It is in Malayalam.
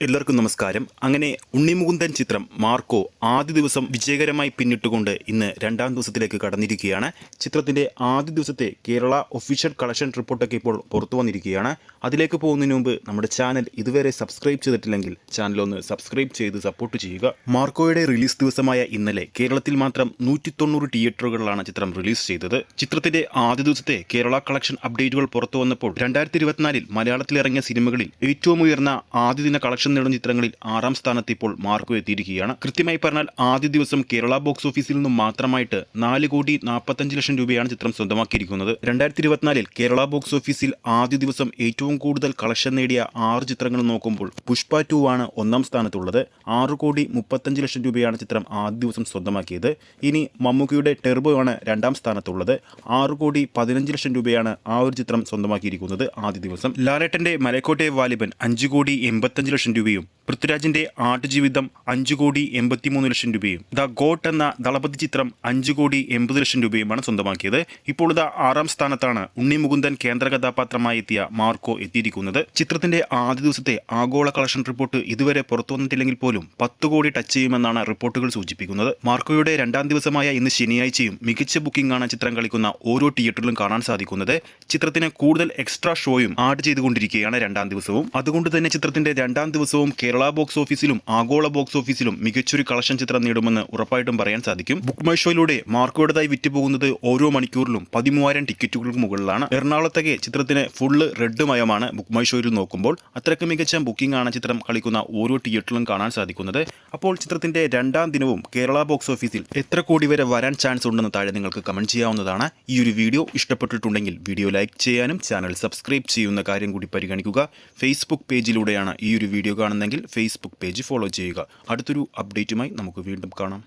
എല്ലാവർക്കും നമസ്കാരം. അങ്ങനെ ഉണ്ണിമുകുന്ദൻ ചിത്രം മാർക്കോ ആദ്യ ദിവസം വിജയകരമായി പിന്നിട്ടുകൊണ്ട് ഇന്ന് രണ്ടാം ദിവസത്തിലേക്ക് കടന്നിരിക്കുകയാണ്. ചിത്രത്തിന്റെ ആദ്യ ദിവസത്തെ കേരള ഒഫീഷ്യൽ കളക്ഷൻ റിപ്പോർട്ടൊക്കെ ഇപ്പോൾ പുറത്തു വന്നിരിക്കുകയാണ്. അതിലേക്ക് പോകുന്നതിന് മുമ്പ് നമ്മുടെ ചാനൽ ഇതുവരെ സബ്സ്ക്രൈബ് ചെയ്തിട്ടില്ലെങ്കിൽ ചാനൽ ഒന്ന് സബ്സ്ക്രൈബ് ചെയ്ത് സപ്പോർട്ട് ചെയ്യുക. മാർക്കോയുടെ റിലീസ് ദിവസമായ ഇന്നലെ കേരളത്തിൽ മാത്രം 190 തിയേറ്ററുകളിലാണ് ചിത്രം റിലീസ് ചെയ്തത്. ചിത്രത്തിന്റെ ആദ്യ ദിവസത്തെ കേരള കളക്ഷൻ അപ്ഡേറ്റുകൾ പുറത്തു വന്നപ്പോൾ 2024 മലയാളത്തിൽ ഇറങ്ങിയ സിനിമകളിൽ ഏറ്റവും ഉയർന്ന ആദ്യ ദിന കളക്ഷൻ നേടുന്ന ചിത്രങ്ങളിൽ 6ാം സ്ഥാനത്ത് ഇപ്പോൾ മാർക്കോ എത്തിയിരിക്കുകയാണ്. കൃത്യമായി പറഞ്ഞാൽ ആദ്യ ദിവസം കേരള ബോക്സ് ഓഫീസിൽ നിന്നും മാത്രമായിട്ട് 4,45,00,000 രൂപയാണ് ചിത്രം സ്വന്തമാക്കിയിരിക്കുന്നത്. 2024 കേരള ബോക്സ് ഓഫീസിൽ ആദ്യ ദിവസം ഏറ്റവും കൂടുതൽ കളക്ഷൻ നേടിയ 6 ചിത്രങ്ങൾ നോക്കുമ്പോൾ പുഷ്പ 2 ആണ് 1ാം സ്ഥാനത്തുള്ളത്. 6,35,00,000 രൂപയാണ് ചിത്രം ആദ്യ ദിവസം സ്വന്തമാക്കിയത്. ഇനി മമ്മൂക്കിയുടെ ടെർബോ ആണ് 2ാം സ്ഥാനത്തുള്ളത്. 6,15,00,000 രൂപയാണ് ആ ഒരു ചിത്രം സ്വന്തമാക്കിയിരിക്കുന്നത് ആദ്യ ദിവസം. ലാലേട്ടന്റെ മലക്കോട്ടെ വാലിബൻ 5,85,00,000 രൂപയും പൃഥ്വിരാജിന്റെ ആടുജീവിതം 5,83,00,000 രൂപയും ദ ഗോട്ട് എന്ന ദളപതി ചിത്രം 5,80,00,000 രൂപയുമാണ് സ്വന്തമാക്കിയത്. ഇപ്പോൾ ഇത് 6ാം സ്ഥാനത്താണ് ഉണ്ണിമുകുന്ദൻ കേന്ദ്ര കഥാപാത്രമായി എത്തിയ മാർക്കോ എത്തിയിരിക്കുന്നത്. ചിത്രത്തിന്റെ ആദ്യ ദിവസത്തെ ആഗോള കളക്ഷൻ റിപ്പോർട്ട് ഇതുവരെ പുറത്തു വന്നിട്ടില്ലെങ്കിൽ പോലും 10 കോടി ടച്ച് ചെയ്യുമെന്നാണ് റിപ്പോർട്ടുകൾ സൂചിപ്പിക്കുന്നത്. മാർക്കോയുടെ രണ്ടാം ദിവസമായ ഇന്ന് ശനിയാഴ്ചയും മികച്ച ബുക്കിംഗ് ആണ് ചിത്രം കളിക്കുന്ന ഓരോ തിയേറ്ററിലും കാണാൻ സാധിക്കുന്നത്. ചിത്രത്തിന് കൂടുതൽ എക്സ്ട്രാ ഷോയും ആഡ് ചെയ്തുകൊണ്ടിരിക്കുകയാണ് രണ്ടാം ദിവസവും. അതുകൊണ്ട് തന്നെ ചിത്രത്തിന്റെ രണ്ടാം ദിവസവും കേരള ബോക്സ് ഓഫീസിലും ആഗോള ബോക്സ് ഓഫീസിലും മികച്ചൊരു കളക്ഷൻ ചിത്രം നേടുമെന്ന് ഉറപ്പായിട്ടും പറയാൻ സാധിക്കും. ബുക്ക് മൈ ഷോയിലൂടെ മാർക്കോയുടേതായി വിറ്റുപോകുന്നത് ഓരോ മണിക്കൂറിലും 13,000 ടിക്കറ്റുകൾക്ക് മുകളിലാണ്. എറണാകുളത്തൊക്കെ ചിത്രത്തിന് ഫുള്ള് റെഡ് മയമാണ് ബുക്ക് മൈ ഷോയിൽ നോക്കുമ്പോൾ. അത്രയ്ക്ക് മികച്ച ബുക്കിംഗ് ആണ് ചിത്രം കളിക്കുന്ന ഓരോ തിയേറ്ററിലും കാണാൻ സാധിക്കുന്നത്. അപ്പോൾ ചിത്രത്തിന്റെ രണ്ടാം ദിനവും കേരള ബോക്സ് ഓഫീസിൽ എത്ര കോടി വരെ വരാൻ ചാൻസ് ഉണ്ടെന്ന് താഴെ നിങ്ങൾക്ക് കമന്റ് ചെയ്യാവുന്നതാണ്. ഈ ഒരു വീഡിയോ ഇഷ്ടപ്പെട്ടിട്ടുണ്ടെങ്കിൽ വീഡിയോ ലൈക്ക് ചെയ്യാനും ചാനൽ സബ്സ്ക്രൈബ് ചെയ്യുന്ന കാര്യം കൂടി പരിഗണിക്കുക. ഫേസ്ബുക്ക് പേജിലൂടെയാണ് ഈ ഒരു വീഡിയോ കാണുന്നെങ്കിൽ ഫേസ്ബുക്ക് പേജ് ഫോളോ ചെയ്യുക. അടുത്തൊരു അപ്ഡേറ്റുമായി നമുക്ക് വീണ്ടും കാണാം.